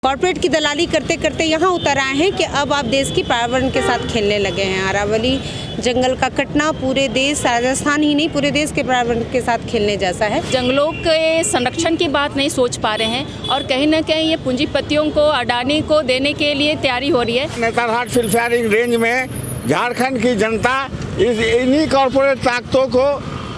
Corporate की दलाली करते करते यहाँ उतर आए हैं कि अब आप देश की पर्यावरण के साथ खेलने लगे हैं। अरावली जंगल का कटना पूरे देश, राजस्थान ही नहीं पूरे देश के पर्यावरण के साथ खेलने जैसा है। जंगलों के संरक्षण की बात नहीं सोच पा रहे हैं और कहीं ना कहीं ये पूंजीपतियों को, अडानी को देने के लिए तैयारी हो रही है। नेतरहाट फिल्फायरिंग रेंज में झारखंड की जनता इन्हीं कॉर्पोरेट ताकतों को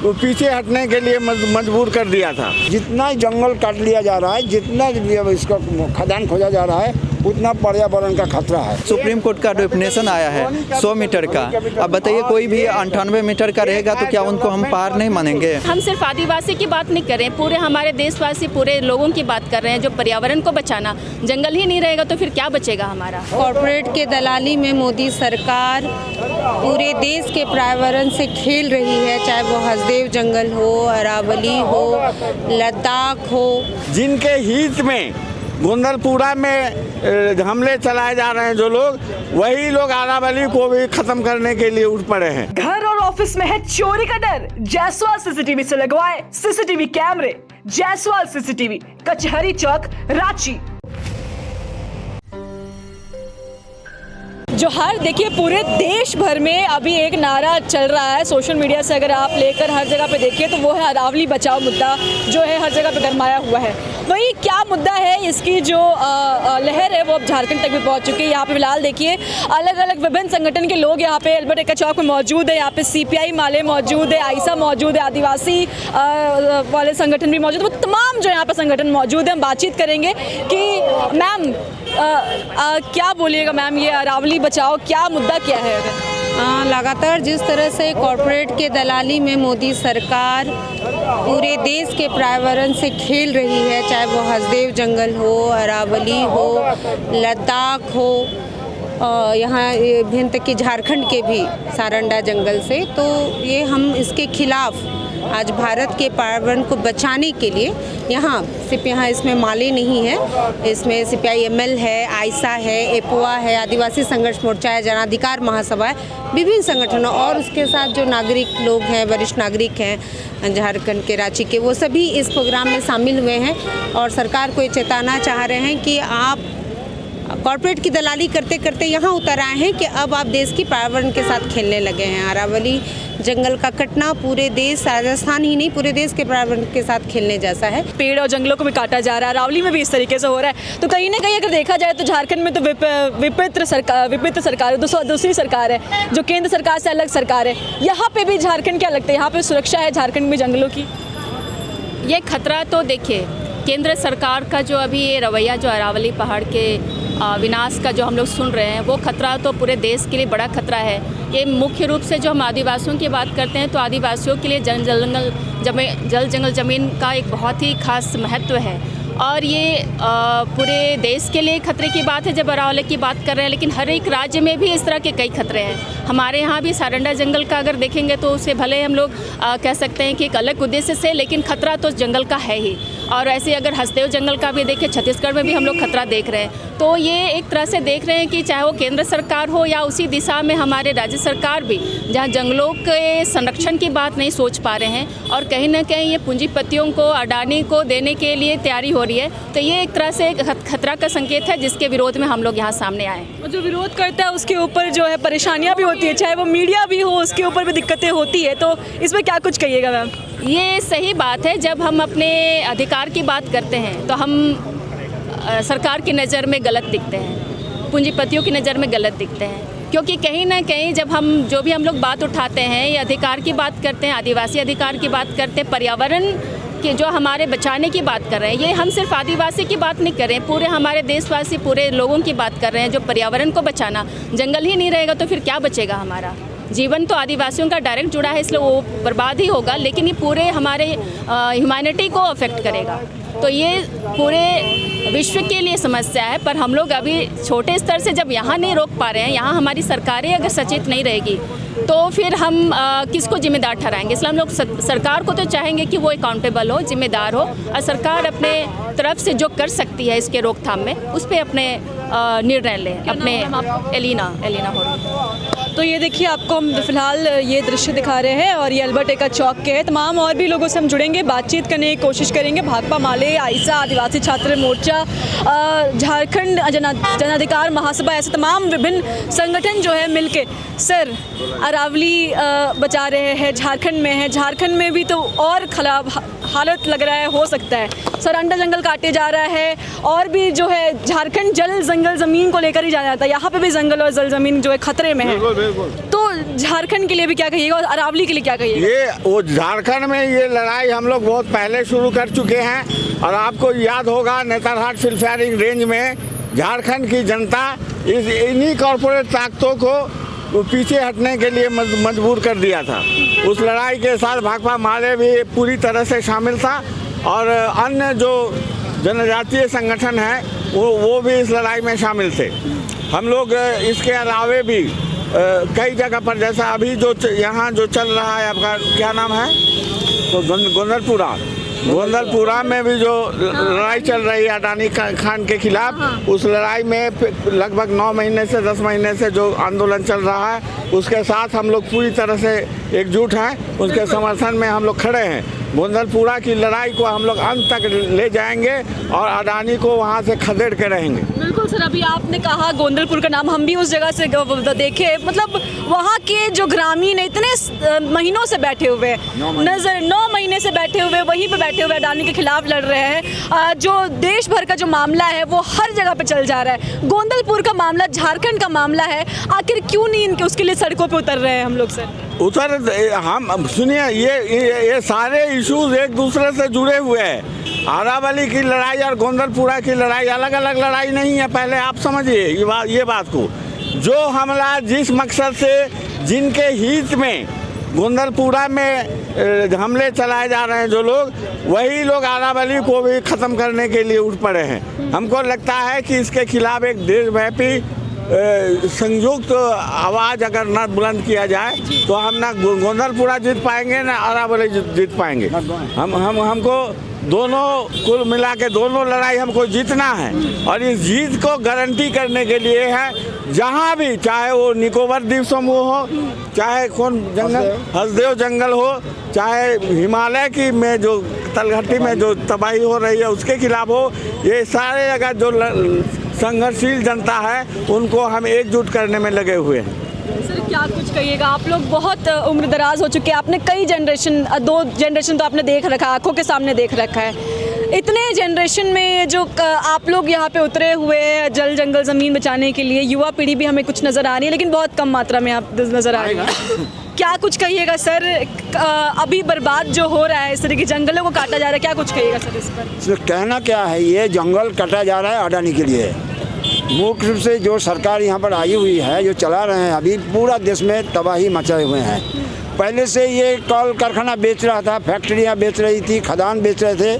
पीछे हटने के लिए मजबूर कर दिया था। जितना जंगल काट लिया जा रहा है, जितना इसका खदान खोजा जा रहा है, उतना पर्यावरण का खतरा है। सुप्रीम कोर्ट का डेफिनेशन आया है 100 मीटर का। अब बताइए कोई भी 98 मीटर का रहेगा तो क्या उनको हम पार नहीं मानेंगे? हम सिर्फ आदिवासी की बात नहीं कर रहे हैं, पूरे हमारे देशवासी, पूरे लोगों की बात कर रहे हैं। जो पर्यावरण को बचाना, जंगल ही नहीं रहेगा तो फिर क्या बचेगा हमारा। कॉर्पोरेट के दलाली में मोदी सरकार पूरे देश के पर्यावरण से खेल रही है, चाहे वो हसदेव जंगल हो, अरावली हो, लद्दाख हो। जिनके हित में गुंदलपुरा में हमले चलाए जा रहे हैं जो लोग, वही लोग अरावली को भी खत्म करने के लिए उठ पड़े हैं। घर और ऑफिस में है चोरी का डर, जायसवाल सीसीटीवी से लगवाए सीसीटीवी कैमरे। जायसवाल सीसीटीवी, कचहरी चौक, रांची। जोहार, देखिए पूरे देश भर में अभी एक नारा चल रहा है सोशल मीडिया से, अगर आप लेकर हर जगह पे देखिए तो वो है अरावली बचाओ मुद्दा, जो है हर जगह पे गरमाया हुआ है। वही क्या मुद्दा है, इसकी जो लहर है वो अब झारखंड तक भी पहुंच चुकी है। यहाँ पे फिलहाल देखिए अलग अलग विभिन्न संगठन के लोग यहाँ पे अल्बर्ट एक्का चौक में मौजूद है। यहाँ पे CPI माले मौजूद है, आइसा मौजूद है, आदिवासी वाले संगठन भी मौजूद है। वो तमाम जो यहाँ पे संगठन मौजूद है। हम बातचीत करेंगे कि मैम क्या बोलिएगा मैम, ये अरावली बचाओ क्या मुद्दा क्या है? लगातार जिस तरह से कॉर्पोरेट के दलाली में मोदी सरकार पूरे देश के पर्यावरण से खेल रही है, चाहे वो हसदेव जंगल हो, अरावली हो, लद्दाख हो, यहाँ भिन्न तक कि झारखंड के भी सारंडा जंगल से, तो ये हम इसके खिलाफ आज भारत के पर्यावरण को बचाने के लिए यहाँ सिर्फ इसमें माले नहीं है, इसमें CPI ML है, आइसा है, एपोआ है, आदिवासी संघर्ष मोर्चा है, जन अधिकार महासभा है, विभिन्न संगठनों और उसके साथ जो नागरिक लोग हैं, वरिष्ठ नागरिक हैं झारखंड के, रांची के, वो सभी इस प्रोग्राम में शामिल हुए हैं और सरकार को ये चेताना चाह रहे हैं कि आप कॉर्पोरेट की दलाली करते करते यहाँ उतर आए हैं कि अब आप देश की पर्यावरण के साथ खेलने लगे हैं। अरावली जंगल का कटना पूरे देश, राजस्थान ही नहीं पूरे देश के पर्यावरण के साथ खेलने जैसा है। पेड़ और जंगलों को भी काटा जा रहा है, अरावली में भी इस तरीके से हो रहा है। तो कहीं ना कहीं अगर देखा जाए तो झारखंड में तो विपत्र सरकार दूसरी सरकार है, जो केंद्र सरकार से अलग सरकार है। यहाँ पे भी झारखंड क्या लगता है, यहाँ पे सुरक्षा है झारखंड में जंगलों की? ये खतरा तो देखिए, केंद्र सरकार का जो अभी ये रवैया, जो अरावली पहाड़ के विनाश का जो हम लोग सुन रहे हैं, वो खतरा तो पूरे देश के लिए बड़ा खतरा है। ये मुख्य रूप से जो हम आदिवासियों की बात करते हैं तो आदिवासियों के लिए जल जंगल ज़मीन का एक बहुत ही खास महत्व है और ये पूरे देश के लिए खतरे की बात है जब अरावली की बात कर रहे हैं। लेकिन हर एक राज्य में भी इस तरह के कई खतरे हैं। हमारे यहाँ भी सारंडा जंगल का अगर देखेंगे तो उसे भले हम लोग कह सकते हैं कि एक अलग उद्देश्य से, लेकिन खतरा तो जंगल का है ही। और ऐसे अगर हसदेव जंगल का भी देखें, छत्तीसगढ़ में भी हम लोग खतरा देख रहे हैं। तो ये एक तरह से देख रहे हैं कि चाहे वो केंद्र सरकार हो या उसी दिशा में हमारे राज्य सरकार भी, जहाँ जंगलों के संरक्षण की बात नहीं सोच पा रहे हैं और कहीं ना कहीं ये पूंजीपतियों को, अडानी को देने के लिए तैयारी हो रही है। तो ये एक तरह से खतरा का संकेत है जिसके विरोध में हम लोग यहाँ सामने आए। और जो विरोध करता है उसके ऊपर जो है परेशानियाँ भी होती है, चाहे वो मीडिया भी हो, उसके ऊपर भी दिक्कतें होती है। तो इसमें क्या कुछ कहिएगा मैम? ये सही बात है, जब हम अपने अधिकार की बात करते हैं तो हम सरकार की नज़र में गलत दिखते हैं, पूंजीपतियों की नज़र में गलत दिखते हैं, क्योंकि कहीं ना कहीं जब हम जो भी हम लोग बात उठाते हैं, ये अधिकार की बात करते हैं, आदिवासी अधिकार की बात करते हैं, पर्यावरण के जो हमारे बचाने की बात कर रहे हैं, ये हम सिर्फ आदिवासी की बात नहीं कर रहे हैं, पूरे हमारे देशवासी, पूरे लोगों की बात कर रहे हैं। जो पर्यावरण को बचाना, जंगल ही नहीं रहेगा तो फिर क्या बचेगा हमारा? जीवन तो आदिवासियों का डायरेक्ट जुड़ा है, इसलिए वो बर्बाद ही होगा, लेकिन ये पूरे हमारे ह्यूमैनिटी को अफेक्ट करेगा। तो ये पूरे विश्व के लिए समस्या है। पर हम लोग अभी छोटे स्तर से जब यहाँ नहीं रोक पा रहे हैं, यहाँ हमारी सरकारें अगर सचेत नहीं रहेगी तो फिर हम किसको जिम्मेदार ठहराएंगे? इसलिए हम लोग सरकार को तो चाहेंगे कि वो अकाउंटेबल हो, जिम्मेदार हो, और सरकार अपने तरफ से जो कर सकती है इसके रोकथाम में, उस पर अपने निर्णय लें। अपने एलिना हो रही है। तो ये देखिए आपको हम फिलहाल ये दृश्य दिखा रहे हैं और ये अल्बर्ट एक्का चौक के है। तमाम और भी लोगों से हम जुड़ेंगे, बातचीत करने की कोशिश करेंगे। भाकपा माले, आइसा, आदिवासी छात्र मोर्चा, झारखंड जन अधिकार महासभा, ऐसे तमाम विभिन्न संगठन जो है मिलके सर अरावली बचा रहे हैं। झारखंड में है, झारखंड में भी तो और खराब हालत लग रहा है, हो सकता है सर। अंडा जंगल काटे जा रहा है और भी जो है झारखंड जल जंगल ज़मीन को लेकर ही जाना जाता है। यहाँ पे भी जंगल और जल ज़मीन जो है खतरे में है। तो झारखंड के लिए भी क्या कहिएगा और अरावली के लिए क्या कहिएगा? ये वो झारखंड में ये लड़ाई हम लोग बहुत पहले शुरू कर चुके हैं और आपको याद होगा नेतरहाट सिलफायरिंग रेंज में झारखंड की जनता इन्हीं कॉरपोरेट ताकतों को पीछे हटने के लिए मजबूर कर दिया था। उस लड़ाई के साथ भाकपा माले भी पूरी तरह से शामिल था और अन्य जो जनजातीय संगठन हैं वो भी इस लड़ाई में शामिल थे। हम लोग इसके अलावे भी कई जगह पर, जैसा अभी जो यहाँ जो चल रहा है, आपका क्या नाम है, तो गोंदलपुरा में भी जो लड़ाई चल रही है अडानी खान के खिलाफ, उस लड़ाई में लगभग 9 महीने से 10 महीने से जो आंदोलन चल रहा है उसके साथ हम लोग पूरी तरह से एकजुट हैं। उसके समर्थन में हम लोग खड़े हैं। गोंदलपुरा की लड़ाई को हम लोग अंत तक ले जाएंगे और अडानी को वहाँ से खदेड़ के रहेंगे। बिल्कुल सर, अभी आपने कहा गोंदलपुर का नाम, हम भी उस जगह से देखे, मतलब वहाँ के जो ग्रामीण इतने महीनों से बैठे हुए नजर, 9 महीने से बैठे हुए वहीं पे बैठे हुए अडानी के खिलाफ लड़ रहे हैं। जो देश भर का जो मामला है वो हर जगह पे चल जा रहा है। गोंदलपुर का मामला झारखंड का मामला है, आखिर क्यों नहीं इनके उसके लिए सड़कों पे उतर रहे हैं हम लोग सर? हम सुनिए, ये सारे इश्यूज एक दूसरे से जुड़े हुए हैं। अरावली की लड़ाई और गोंदलपुरा की लड़ाई अलग अलग लड़ाई नहीं है। पहले आप समझिए ये बात को। जो हमला जिस मकसद से, जिनके हित में गोंदलपुरा में हमले चलाए जा रहे हैं जो लोग, वही लोग अरावली को भी ख़त्म करने के लिए उठ पड़े हैं। हमको लगता है कि इसके खिलाफ एक देशव्यापी संयुक्त आवाज़ अगर न बुलंद किया जाए तो हम ना गोंदलपुरा जीत पाएंगे ना अरावली जीत पाएंगे। हमको दोनों कुल मिला के दोनों लड़ाई हमको जीतना है और इस जीत को गारंटी करने के लिए है जहाँ भी, चाहे वो निकोबार द्वीप समूह हो, चाहे कौन जंगल हसदेव जंगल हो, चाहे हिमालय की में जो तलघट्टी में जो तबाही हो रही है उसके खिलाफ हो, ये सारे जगह जो संघर्षशील जनता है उनको हम एकजुट करने में लगे हुए हैं। सर क्या कुछ कहिएगा? आप लोग बहुत उम्र दराज हो चुके हैं, आपने कई जनरेशन, 2 जनरेशन तो आपने देख रखा, आंखों के सामने देख रखा है। इतने जनरेशन में जो आप लोग यहाँ पे उतरे हुए हैं जल जंगल ज़मीन बचाने के लिए, युवा पीढ़ी भी हमें कुछ नज़र आ रही है लेकिन बहुत कम मात्रा में आप नज़र आ रही है। क्या कुछ कहिएगा सर? अभी बर्बाद जो हो रहा है, इस तरह के जंगलों को काटा जा रहा है, क्या कुछ कहिएगा सर इस पर? कहना क्या है, ये जंगल काटा जा रहा है अडानी के लिए। मुख्य रूप से जो सरकार यहाँ पर आई हुई है, जो चला रहे हैं, अभी पूरा देश में तबाही मचाए हुए हैं। पहले से ये कल कारखाना बेच रहा था, फैक्ट्रियाँ बेच रही थी, खदान बेच रहे थे।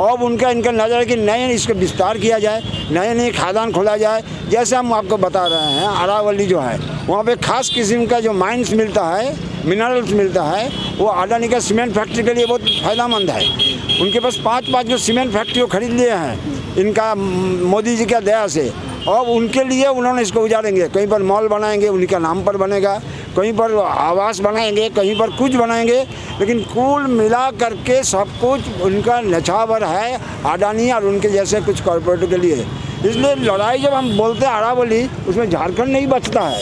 अब इनका नज़र है कि नए इसका विस्तार किया जाए, नए खदान खोला जाए। जैसे हम आपको बता रहे हैं, अरावली जो है वहाँ पे खास किस्म का जो माइंस मिलता है, मिनरल्स मिलता है, वो अडानी का सीमेंट फैक्ट्री के लिए बहुत फ़ायदेमंद है। उनके पास 5 जो सीमेंट फैक्ट्री खरीद लिए हैं इनका मोदी जी की दया से, और उनके लिए उन्होंने इसको उजाड़ेंगे। कहीं पर मॉल बनाएंगे, उनका नाम पर बनेगा, कहीं पर आवास बनाएंगे, कहीं पर कुछ बनाएंगे, लेकिन कुल मिला करके सब कुछ उनका नछावर है अडानी और उनके जैसे कुछ कॉरपोरेट के लिए। इसलिए लड़ाई जब हम बोलते हैं अरावली, उसमें झारखंड नहीं बचता है।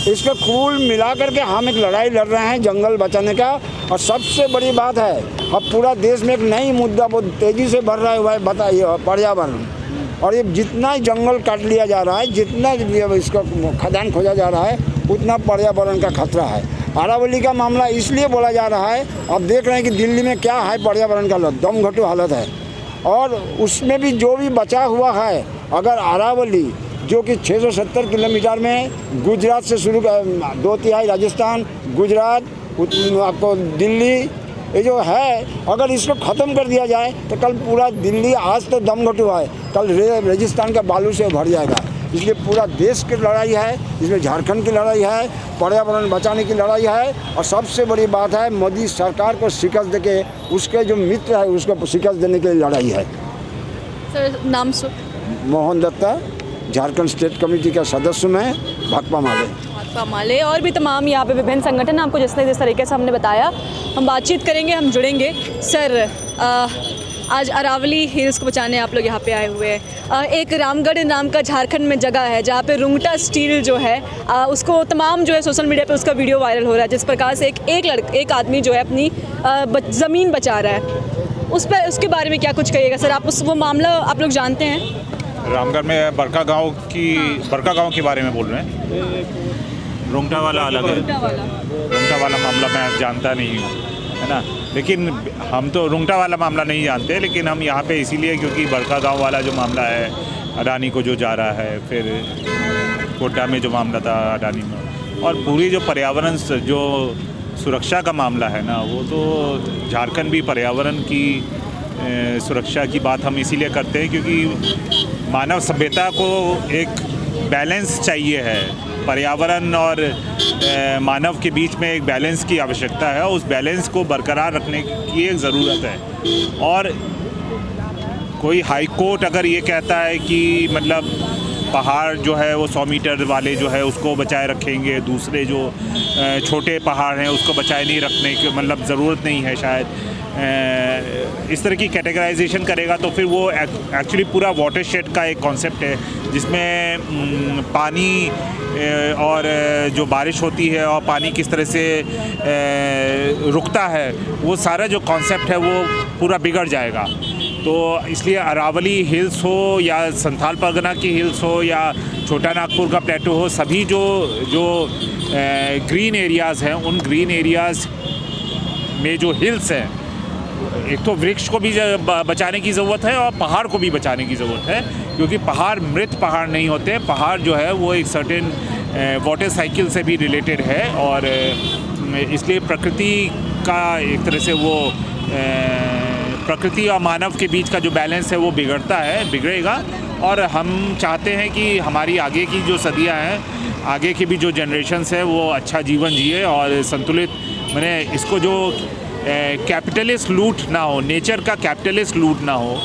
इसको कुल मिला करके हम एक लड़ाई लड़ रहे हैं जंगल बचाने का। और सबसे बड़ी बात है, अब पूरा देश में एक नई मुद्दा बहुत तेज़ी से बढ़ रहा हुआ है, बताइए, पर्यावरण। और ये जितना जंगल काट लिया जा रहा है, जितना इसका खदान खोजा जा रहा है, उतना पर्यावरण का खतरा है। अरावली का मामला इसलिए बोला जा रहा है, अब देख रहे हैं कि दिल्ली में क्या है पर्यावरण का हालत, दमघटू हालत है। और उसमें भी जो भी बचा हुआ है, अगर अरावली जो कि 670 किलोमीटर में गुजरात से शुरू, 2/3 राजस्थान, गुजरात, आपको दिल्ली, ये जो है, अगर इसको ख़त्म कर दिया जाए तो कल पूरा दिल्ली, आज तो दमघटू है, कल रेगिस्तान का बालू से भर जाएगा। इसलिए पूरा देश की लड़ाई है, इसमें झारखंड की लड़ाई है, पर्यावरण बचाने की लड़ाई है। और सबसे बड़ी बात है, मोदी सरकार को शिकस्त देके उसके जो मित्र है उसको शिकस्त देने की लड़ाई है। सर नाम सो? मोहन दत्ता, झारखंड स्टेट कमेटी का सदस्य में, भाकपा माले। कमाल है। और भी तमाम यहाँ पे विभिन्न संगठन आपको जिस तरीके से हमने बताया, हम बातचीत करेंगे, हम जुड़ेंगे। सर, आज अरावली हिल्स को बचाने आप लोग यहाँ पे आए हुए हैं। एक रामगढ़ नाम का झारखंड में जगह है जहाँ पे रुंगटा स्टील जो है उसको तमाम जो है सोशल मीडिया पे उसका वीडियो वायरल हो रहा है, जिस प्रकार से एक आदमी जो है अपनी ज़मीन बचा रहा है। उसके बारे में क्या कुछ कहिएगा सर? आप वो मामला आप लोग जानते हैं? रामगढ़ में बरका गांव के बारे में बोल रहे हैं। रुंगटा वाला अलग है। रुंगटा वाला मामला मैं जानता नहीं हूँ, है ना। लेकिन हम तो रुंगटा वाला मामला नहीं जानते, लेकिन हम यहाँ पे इसीलिए क्योंकि बरका गांव वाला जो मामला है अडानी को जो जा रहा है, फिर कोटा में जो मामला था अडानी में, और पूरी जो पर्यावरण जो सुरक्षा का मामला है ना, वो तो झारखंड भी पर्यावरण की सुरक्षा की बात हम इसीलिए करते हैं क्योंकि मानव सभ्यता को एक बैलेंस चाहिए है। पर्यावरण और मानव के बीच में एक बैलेंस की आवश्यकता है, उस बैलेंस को बरकरार रखने की एक ज़रूरत है। और कोई हाई कोर्ट अगर ये कहता है कि मतलब पहाड़ जो है वो 100 मीटर वाले जो है उसको बचाए रखेंगे, दूसरे जो छोटे पहाड़ हैं उसको बचाए नहीं रखने की मतलब ज़रूरत नहीं है, शायद इस तरह की कैटेगराइजेशन करेगा तो फिर वो एक्चुअली पूरा वाटरशेड का एक कॉन्सेप्ट है जिसमें पानी और जो बारिश होती है और पानी किस तरह से रुकता है, वो सारा जो कॉन्सेप्ट है वो पूरा बिगड़ जाएगा। तो इसलिए अरावली हिल्स हो या संथाल परगना की हिल्स हो या छोटा नागपुर का प्लेटो हो, सभी जो ग्रीन एरियाज़ हैं, उन ग्रीन एरियाज़ में जो हिल्स हैं, एक तो वृक्ष को भी बचाने की ज़रूरत है और पहाड़ को भी बचाने की ज़रूरत है, क्योंकि पहाड़ मृत पहाड़ नहीं होते। पहाड़ जो है वो एक सर्टेन वाटर साइकिल से भी रिलेटेड है और इसलिए प्रकृति का एक तरह से वो प्रकृति और मानव के बीच का जो बैलेंस है वो बिगड़ेगा। और हम चाहते हैं कि हमारी आगे की जो सदियां हैं, आगे की भी जो जनरेशन्स है वो अच्छा जीवन जिए और संतुलित, मैंने इसको जो कैपिटलिस्ट लूट ना हो, नेचर का कैपिटलिस्ट लूट ना हो,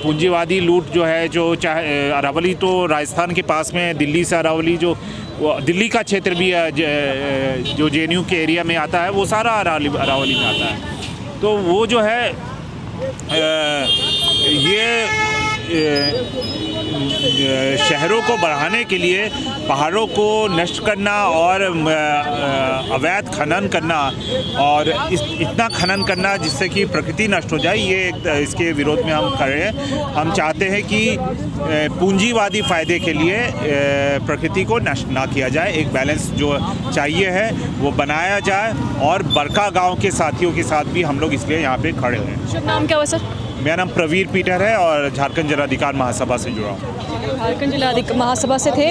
पूंजीवादी लूट जो है, जो चाहे अरावली तो राजस्थान के पास में, दिल्ली से अरावली जो दिल्ली का क्षेत्र भी है जो जेएनयू के एरिया में आता है, वो सारा अरावली में आता है। तो वो जो है शहरों को बढ़ाने के लिए पहाड़ों को नष्ट करना और अवैध खनन करना और इतना खनन करना जिससे कि प्रकृति नष्ट हो जाए, ये इसके विरोध में हम कर रहे हैं। हम चाहते हैं कि पूंजीवादी फ़ायदे के लिए प्रकृति को नष्ट ना किया जाए, एक बैलेंस जो चाहिए है वो बनाया जाए। और बरका गांव के साथियों के साथ भी हम लोग इसलिए यहाँ पे खड़े हैं। शुभ नाम क्या हुआ सर? मेरा नाम प्रवीर पीटर है और झारखंड जन अधिकार महासभा से जुड़ा हूँ। झारखंड जिला महासभा से थे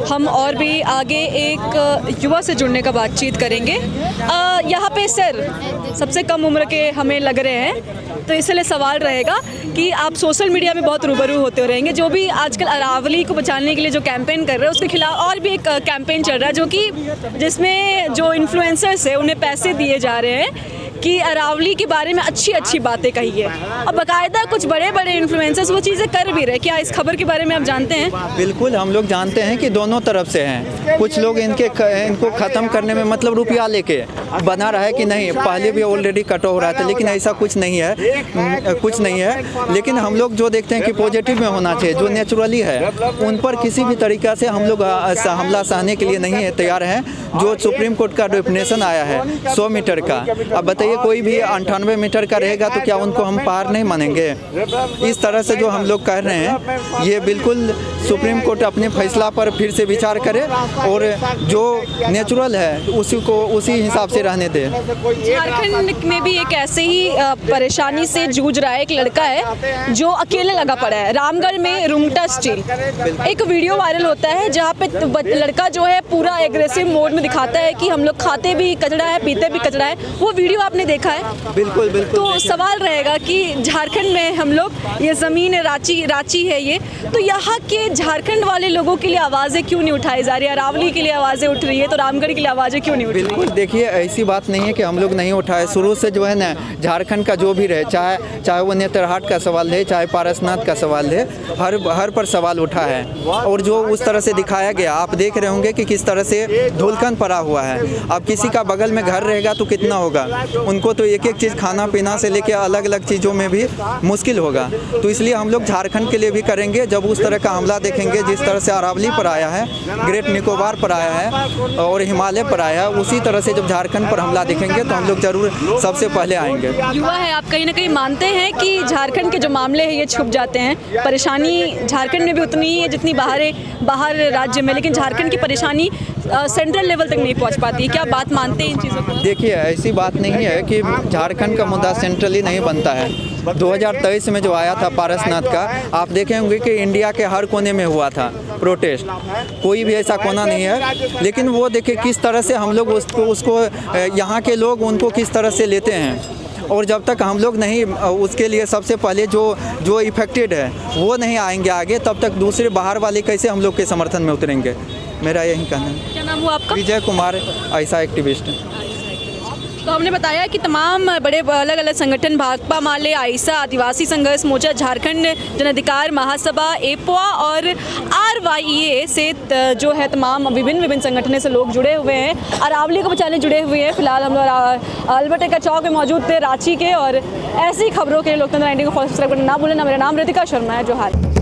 हम, और भी आगे एक युवा से जुड़ने का बातचीत करेंगे। यहाँ पे सर सबसे कम उम्र के हमें लग रहे हैं, तो इसलिए सवाल रहेगा कि आप सोशल मीडिया में बहुत रूबरू होते रहेंगे, जो भी आजकल अरावली को बचाने के लिए जो कैंपेन कर रहे हैं उसके खिलाफ और भी एक कैंपेन चल रहा है, जो कि जिसमें जो इन्फ्लुएंसर्स है उन्हें पैसे दिए जा रहे हैं कि अरावली के बारे में अच्छी अच्छी बातें कहिए, और बाकायदा कुछ बड़े बड़े इन्फ्लुएंसर्स वो चीज़ें कर भी रहे। क्या इस खबर के बारे में आप जानते हैं? बिल्कुल, हम लोग जानते हैं कि दोनों तरफ से हैं। कुछ लोग इनको ख़त्म करने में मतलब रुपया लेके बना रहा है कि नहीं, पहले भी ऑलरेडी कट हो रहा था, लेकिन ऐसा कुछ नहीं है। लेकिन हम लोग जो देखते हैं कि पॉजिटिव में होना चाहिए, जो नेचुरली है, उन पर किसी भी तरीक़ा से हम लोग हमला सहने के लिए नहीं तैयार हैं। जो सुप्रीम कोर्ट का डेफिनेशन आया है 100 मीटर का, अब बताइए कोई भी 98 मीटर का रहेगा तो क्या उनको हम पार नहीं मानेंगे? इस तरह से जो हम लोग कह रहे हैं, ये बिल्कुल सुप्रीम कोर्ट अपने फैसला पर फिर से विचार करे और जो नेचुरल है उसी हिसाब से रहने दे। झारखंड में भी एक ऐसे ही परेशानी से जूझ रहा है एक लड़का है जो अकेले लगा पड़ा है। रामगढ़ में रुंगटा स्टील एक वीडियो वायरल होता है जहाँ पे लड़का जो है पूरा एग्रेसिव मोड में दिखाता है कि हम लोग खाते भी कचड़ा है, पीते भी कचड़ा है। वो वीडियो आपने देखा है? बिल्कुल। तो सवाल रहेगा कि झारखंड में हम लोग, ये ज़मीन रांची है ये, तो यहाँ के झारखंड वाले लोगों के लिए आवाज़ें क्यों नहीं उठाई जा रही? अरावली के लिए आवाज़ें उठ रही है तो रामगढ़ के लिए आवाज़ें क्यों नहीं उठ रही? बिल्कुल, देखिए ऐसी बात नहीं है कि हम लोग नहीं उठाए। शुरू से जो है ना झारखंड का जो भी रहे, चाहे वो नेतरहाट का सवाल है, चाहे पारसनाथ का सवाल है, हर पर सवाल उठा है। और जो उस तरह से दिखाया गया, आप देख रहे होंगे कि किस तरह से धुलकन पड़ा हुआ है। अब किसी का बगल में घर रहेगा तो कितना होगा, उनको तो एक एक चीज़ खाना पीना से लेकर अलग अलग चीज़ों में भी मुश्किल होगा। तो इसलिए हम लोग झारखंड के लिए भी करेंगे। जब उस तरह का हमला देखेंगे जिस तरह से अरावली पर आया है, ग्रेट निकोबार पर आया है और हिमालय पर आया है, उसी तरह से जब झारखंड पर हमला देखेंगे तो हम लोग जरूर सबसे पहले आएंगे। युवा है, आप कहीं ना कहीं मानते हैं कि झारखंड के जो मामले हैं ये छुप जाते हैं? परेशानी झारखंड में भी उतनी ही है जितनी बाहर राज्य में, लेकिन झारखंड की परेशानी सेंट्रल लेवल तक नहीं पहुंच पाती। क्या बात मानते हैं इन चीज़ों को? देखिए ऐसी बात नहीं है कि झारखंड का मुद्दा सेंट्रली नहीं बनता है। 2023 में जो आया था पारसनाथ का, आप देखे होंगे कि इंडिया के हर कोने में हुआ था प्रोटेस्ट, कोई भी ऐसा कोना नहीं है। लेकिन वो देखिए किस तरह से हम लोग उसको यहाँ के लोग उनको किस तरह से लेते हैं। और जब तक हम लोग नहीं उसके लिए सबसे पहले जो इफेक्टेड है वो नहीं आएंगे आगे, तब तक दूसरे बाहर वाले कैसे हम लोग के समर्थन में उतरेंगे। मेरा यही कहना है। क्या नाम हुआ आपका? विजय कुमार, ऐसा एक्टिविस्ट। तो हमने बताया कि तमाम बड़े अलग अलग संगठन, भाकपा माले, आइसा, आदिवासी संघर्ष मोर्चा, झारखंड जन अधिकार महासभा, एपोआ और RYEA से जो है तमाम विभिन्न संगठनों से लोग जुड़े हुए हैं, अरावली को बचाने जुड़े हुए हैं। फिलहाल हम लोग अल्बर्ट एक्का चौक में मौजूद थे, रांची के, और ऐसी खबरों के लिए लोकतंत्र 90 को फॉलो सब्सक्राइब करना ना भूलें। मेरा नाम रितिका शर्मा है, जोहार।